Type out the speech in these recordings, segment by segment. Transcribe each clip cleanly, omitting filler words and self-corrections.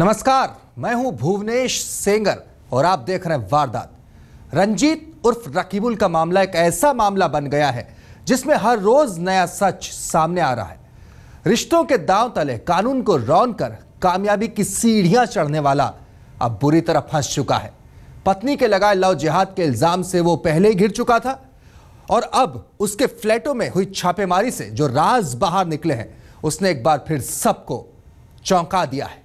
नमस्कार, मैं हूं भुवनेश सेंगर और आप देख रहे हैं वारदात। रंजीत उर्फ रकीबुल का मामला एक ऐसा मामला बन गया है जिसमें हर रोज नया सच सामने आ रहा है। रिश्तों के दांव तले कानून को रौंद कर कामयाबी की सीढ़ियां चढ़ने वाला अब बुरी तरह फंस चुका है। पत्नी के लगाए लव जिहाद के इल्जाम से वो पहले ही घिर चुका था और अब उसके फ्लैटों में हुई छापेमारी से जो राज बाहर निकले हैं उसने एक बार फिर सबको चौंका दिया है।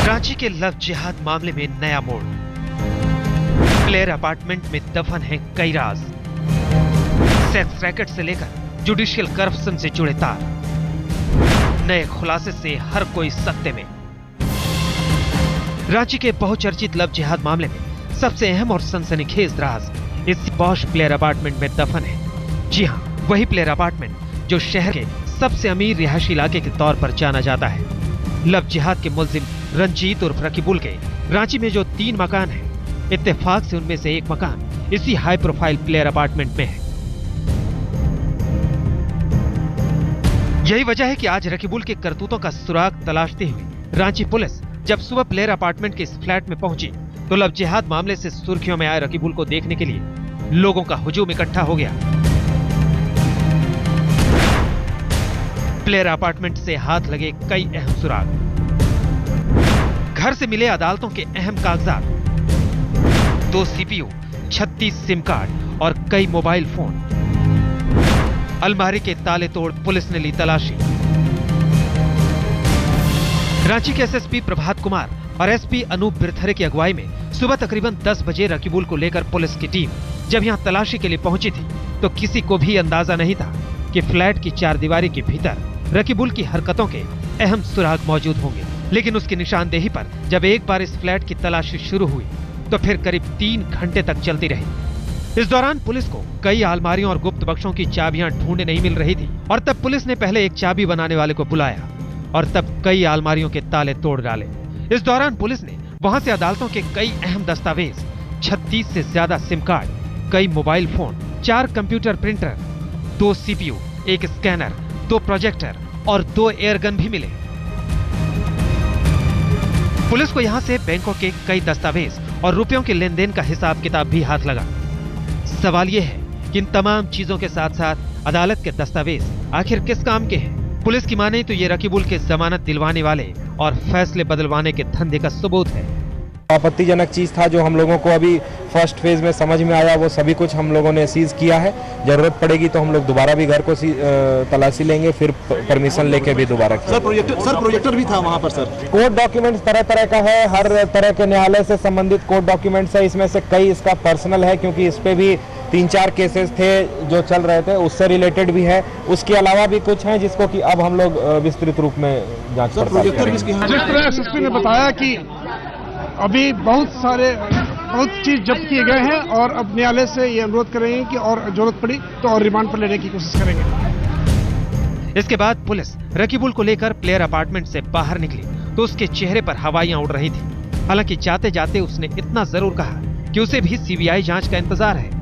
रांची के लव जिहाद मामले में नया मोड़। प्लेयर अपार्टमेंट में दफन है कई राज। सेक्स रैकेट से लेकर जुडिशियल करप्शन से जुड़े तार। नए खुलासे से हर कोई सत्ते में। रांची के बहुचर्चित लव जिहाद मामले में सबसे अहम और सनसनीखेज राज इस पॉश प्लेयर अपार्टमेंट में दफन है। जी हां, वही प्लेयर अपार्टमेंट जो शहर के सबसे अमीर रिहायशी इलाके के तौर पर जाना जाता है। लव जिहाद के मुल्जिम रंजीत उर्फ रकीबुल के रांची में जो 3 मकान हैं, इत्तेफाक से उनमें से एक मकान इसी हाई प्रोफाइल प्लेयर अपार्टमेंट में है। यही वजह है कि आज रकीबुल के करतूतों का सुराग तलाशते हुए रांची पुलिस जब सुबह प्लेयर अपार्टमेंट के इस फ्लैट में पहुंची तो लव जिहाद मामले से सुर्खियों में आए रकीबुल को देखने के लिए लोगों का हुजूम इकट्ठा हो गया। प्लेयर अपार्टमेंट से हाथ लगे कई अहम सुराग, घर से मिले अदालतों के अहम कागजात, 2 सीपीयू, 36 सिम कार्ड और कई मोबाइल फोन। अलमारी के ताले तोड़ पुलिस ने ली तलाशी। रांची के एसएसपी प्रभात कुमार और एसपी अनूप बिरथरे की अगुवाई में सुबह तकरीबन 10 बजे रकीबुल को लेकर पुलिस की टीम जब यहां तलाशी के लिए पहुंची थी तो किसी को भी अंदाजा नहीं था कि फ्लैट की 4 दीवारी के भीतर रकीबुल की हरकतों के अहम सुराग मौजूद होंगे। लेकिन उसकी निशानदेही पर जब एक बार इस फ्लैट की तलाशी शुरू हुई तो फिर करीब 3 घंटे तक चलती रही। इस दौरान पुलिस को कई अलमारियों और गुप्त बक्सों की चाबियां ढूंढे नहीं मिल रही थी और तब पुलिस ने पहले एक चाबी बनाने वाले को बुलाया और तब कई अलमारियों के ताले तोड़ डाले। इस दौरान पुलिस ने वहां से अदालतों के कई अहम दस्तावेज, 36 से ज्यादा सिम कार्ड, कई mobile phone, 4 computer printer, 2 CPU, 1 scanner, 2 projector और 2 एयरगन भी मिले। पुलिस को यहां से बैंकों के कई दस्तावेज और रुपयों के लेन देन का हिसाब किताब भी हाथ लगा। सवाल यह है कि इन तमाम चीजों के साथ साथ अदालत के दस्तावेज आखिर किस काम के हैं? पुलिस की माने तो ये रकीबुल के जमानत दिलवाने वाले और फैसले बदलवाने के धंधे का सबूत है। आपत्तिजनक चीज था जो हम लोगों को अभी फर्स्ट फेज में समझ में आया, वो सभी कुछ हम लोगों ने सीज किया है। जरूरत पड़ेगी तो हम लोग दोबारा भी घर को तलाशी लेंगे, फिर परमिशन लेके भी दोबारा। सर प्रोजेक्टर भी था वहाँ पर सर। कोर्ट डॉक्यूमेंट्स तरह तरह का है, हर तरह के न्यायालय से संबंधित कोर्ट डॉक्यूमेंट्स है। इसमें से कई इसका पर्सनल है क्योंकि इस पे भी 3-4 केसेस थे जो चल रहे थे, उससे रिलेटेड भी है। उसके अलावा भी कुछ है जिसको कि अब हम लोग विस्तृत रूप में जांच पड़ताल करेंगे। जिस तरह एसएसपी ने बताया कि अभी बहुत चीज जब्त किए गए हैं और अब न्यायालय से ये अनुरोध करेंगे कि और जरूरत पड़ी तो और रिमांड पर लेने की कोशिश करेंगे। इसके बाद पुलिस रकीबुल को लेकर प्लेयर अपार्टमेंट से बाहर निकली तो उसके चेहरे पर हवाइयां उड़ रही थी। हालांकि जाते जाते उसने इतना जरूर कहा कि उसे भी सीबीआई जांच का इंतजार है।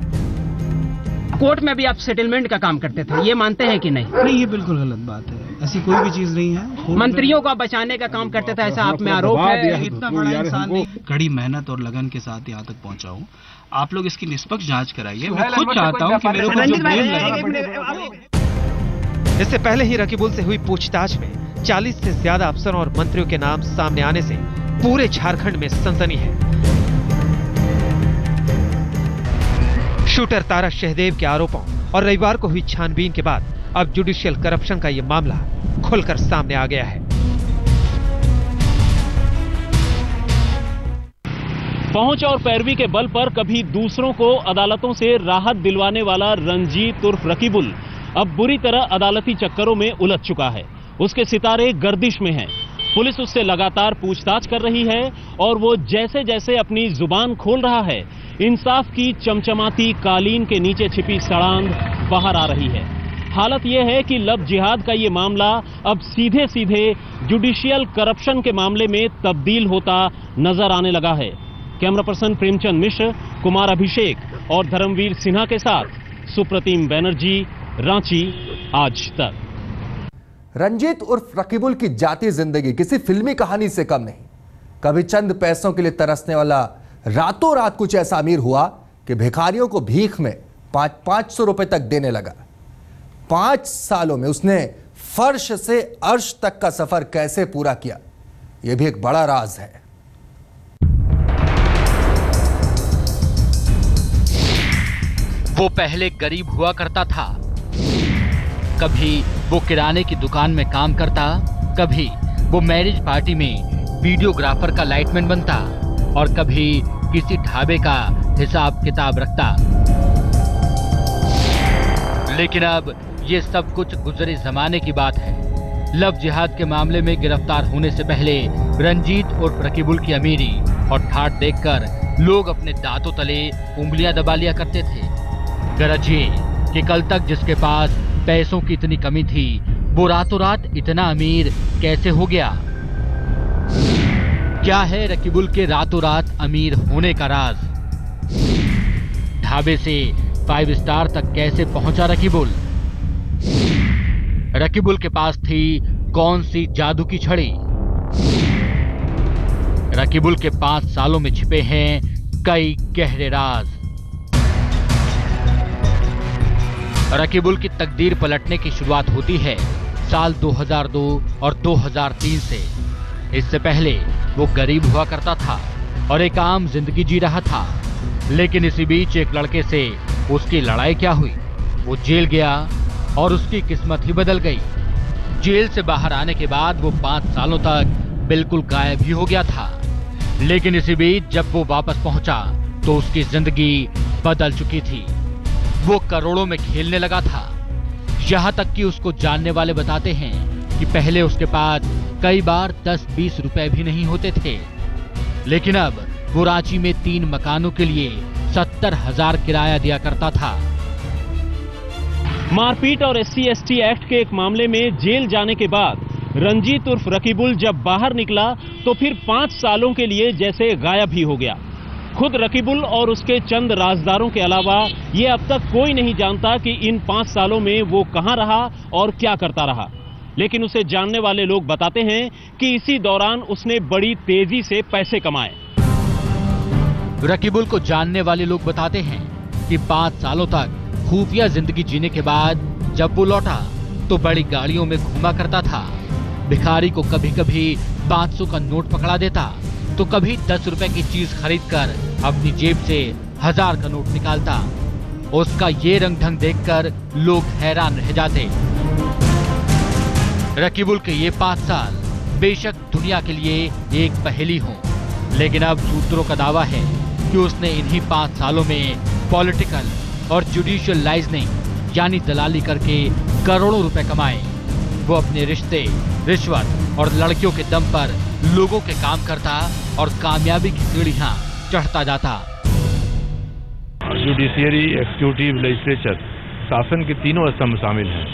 कोर्ट में भी आप सेटलमेंट का काम करते थे, ये मानते हैं कि नहीं? नहीं, ये बिल्कुल गलत बात है। ऐसी कोई भी चीज नहीं है। मंत्रियों को बचाने का काम करते थे, ऐसा आप में आरोप है। इतना बड़ा इंसान नहीं। कड़ी मेहनत और लगन के साथ यहाँ तक पहुँचा हूँ। आप लोग इसकी निष्पक्ष जांच कराइए। मैं खुद चाहता हूँ कि मेरे को जो बेल लगे। इससे पहले ही रकीबुल से हुई पूछताछ में 40 से ज्यादा अफसरों और मंत्रियों के नाम सामने आने से पूरे झारखंड में सनसनी है। शूटर तारा शहदेव के आरोपों और रविवार को हुई छानबीन के बाद अब जुडिशियल करप्शन का यह मामला खुलकर सामने आ गया है। पहुंच और पैरवी के बल पर कभी दूसरों को अदालतों से राहत दिलवाने वाला रंजीत उर्फ रकीबुल अब बुरी तरह अदालती चक्करों में उलझ चुका है। उसके सितारे गर्दिश में हैं। पुलिस उससे लगातार पूछताछ कर रही है और वो जैसे जैसे अपनी जुबान खोल रहा है, इंसाफ की चमचमाती कालीन के नीचे छिपी सड़ांध बाहर आ रही है। हालत यह है कि लव जिहाद का ये मामला अब सीधे सीधे जुडिशियल करप्शन के मामले में तब्दील होता नजर आने लगा है। कैमरा पर्सन प्रेमचंद मिश्र, कुमार अभिषेक और धर्मवीर सिन्हा के साथ सुप्रतिम बैनर्जी, रांची, आज तक। रंजीत उर्फ रकीबुल की जाती जिंदगी किसी फिल्मी कहानी से कम नहीं। कभी चंद पैसों के लिए तरसने वाला रातों रात कुछ ऐसा अमीर हुआ कि भिखारियों को भीख में 500 रुपए तक देने लगा। 5 सालों में उसने फर्श से अर्श तक का सफर कैसे पूरा किया, यह भी एक बड़ा राज है। वो पहले गरीब हुआ करता था। कभी वो किराने की दुकान में काम करता, कभी वो मैरिज पार्टी में वीडियोग्राफर का लाइटमैन बनता और कभी किसी ढाबे का हिसाब किताब रखता। लेकिन अब ये सब कुछ गुजरे जमाने की बात है। लव जिहाद के मामले में गिरफ्तार होने से पहले रंजीत उर्फ रकीबुल की अमीरी और ठाठ देखकर लोग अपने दांतों तले उंगलियां दबा लिया करते थे। गरजिए कि कल तक जिसके पास पैसों की इतनी कमी थी, वो रातों रात इतना अमीर कैसे हो गया? क्या है रकीबुल के रातों रात अमीर होने का राज? ढाबे से 5 स्टार तक कैसे पहुंचा रकीबुल? रकीबुल के पास थी कौन सी जादू की छड़ी? रकीबुल के 5 सालों में छिपे हैं कई गहरे राज। रकीबुल की तकदीर पलटने की शुरुआत होती है साल 2002 और 2003 से। इससे पहले वो गरीब हुआ करता था और एक आम जिंदगी जी रहा था। लेकिन इसी बीच एक लड़के से उसकी लड़ाई क्या हुई, वो जेल गया और उसकी किस्मत ही बदल गई। जेल से बाहर आने के बाद वो 5 सालों तक बिल्कुल गायब ही हो गया था। लेकिन इसी बीच जब वो वापस पहुंचा तो उसकी जिंदगी बदल चुकी थी। वो करोड़ों में खेलने लगा था। यहां तक कि उसको जानने वाले बताते हैं कि पहले उसके पास कई बार 10-20 रुपए भी नहीं होते थे। लेकिन अब वो रांची में 3 मकानों के लिए 70,000 किराया दिया करता था। मारपीट और SC/ST एक्ट के एक मामले में जेल जाने के बाद रंजीत उर्फ रकीबुल जब बाहर निकला तो फिर 5 सालों के लिए जैसे गायब ही हो गया। खुद रकीबुल और उसके चंद राजदारों के अलावा ये अब तक कोई नहीं जानता कि इन 5 सालों में वो कहां रहा और क्या करता रहा। लेकिन उसे जानने वाले लोग बताते हैं कि इसी दौरान उसने बड़ी तेजी से पैसे कमाए। रकीबुल को जानने वाले लोग बताते हैं कि 5 सालों तक खुफिया जिंदगी जीने के बाद जब वो लौटा तो बड़ी गाड़ियों में घूमा करता था। भिखारी को कभी कभी 500 का नोट पकड़ा देता तो कभी 10 रुपए की चीज खरीदकर अपनी जेब से 1000 का नोट निकालता। उसका ये रंग ढंग देखकर लोग हैरान रह जाते। रकीबुल के ये 5 साल बेशक दुनिया के लिए एक पहेली हो, लेकिन अब सूत्रों का दावा है कि उसने इन्हीं 5 सालों में पॉलिटिकल और जुडिशियल लाइजनिंग यानी दलाली करके करोड़ों रुपए कमाए। वो अपने रिश्ते, रिश्वत और लड़कियों के दम पर लोगों के काम करता और कामयाबी की सीढ़ियां चढ़ता जाता। जुडिशियरी, एग्जीक्यूटिव, लेजिस्लेचर, शासन के तीनों स्तंभ शामिल हैं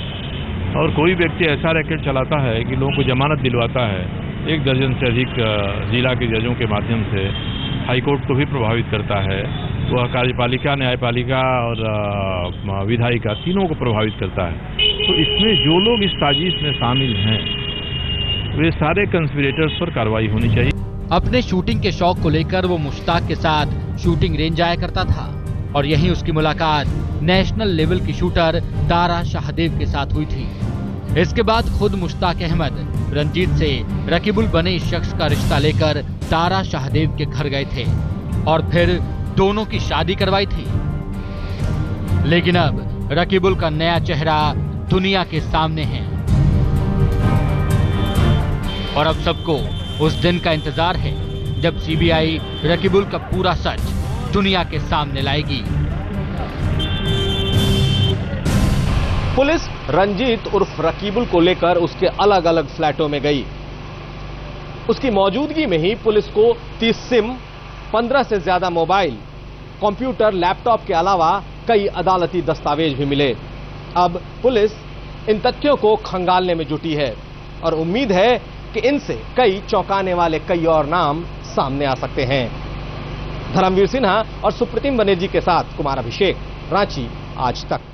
और कोई व्यक्ति ऐसा रैकेट चलाता है कि लोगों को जमानत दिलवाता है। 1 दर्जन से अधिक जिला के जजों के माध्यम से हाईकोर्ट को भी प्रभावित करता है। वह कार्यपालिका, न्यायपालिका और विधायिका तीनों को प्रभावित करता है। तो इसमें जो लोग इस साजिश में शामिल हैं वे सारे कंस्पिरेटर्स पर कार्रवाई होनी चाहिए। अपने शूटिंग के शौक को लेकर वो मुश्ताक के साथ शूटिंग रेंज जाया करता था और यहीं उसकी मुलाकात नेशनल लेवल की शूटर तारा शाहदेव के साथ हुई थी। इसके बाद खुद मुश्ताक अहमद रंजीत से रकीबुल बने इस शख्स का रिश्ता लेकर तारा शाहदेव के घर गए थे और फिर दोनों की शादी करवाई थी। लेकिन अब रकीबुल का नया चेहरा दुनिया के सामने है और अब सबको उस दिन का इंतजार है जब सीबीआई रकीबुल का पूरा सच दुनिया के सामने लाएगी। पुलिस रंजीत उर्फ रकीबुल को लेकर उसके अलग अलग फ्लैटों में गई। उसकी मौजूदगी में ही पुलिस को 30 सिम, 15 से ज्यादा मोबाइल, कंप्यूटर, लैपटॉप के अलावा कई अदालती दस्तावेज भी मिले। अब पुलिस इन तथ्यों को खंगालने में जुटी है और उम्मीद है कि इनसे कई चौंकाने वाले कई और नाम सामने आ सकते हैं। धर्मवीर सिन्हा और सुप्रीतिम बनर्जी के साथ कुमार अभिषेक, रांची आज तक।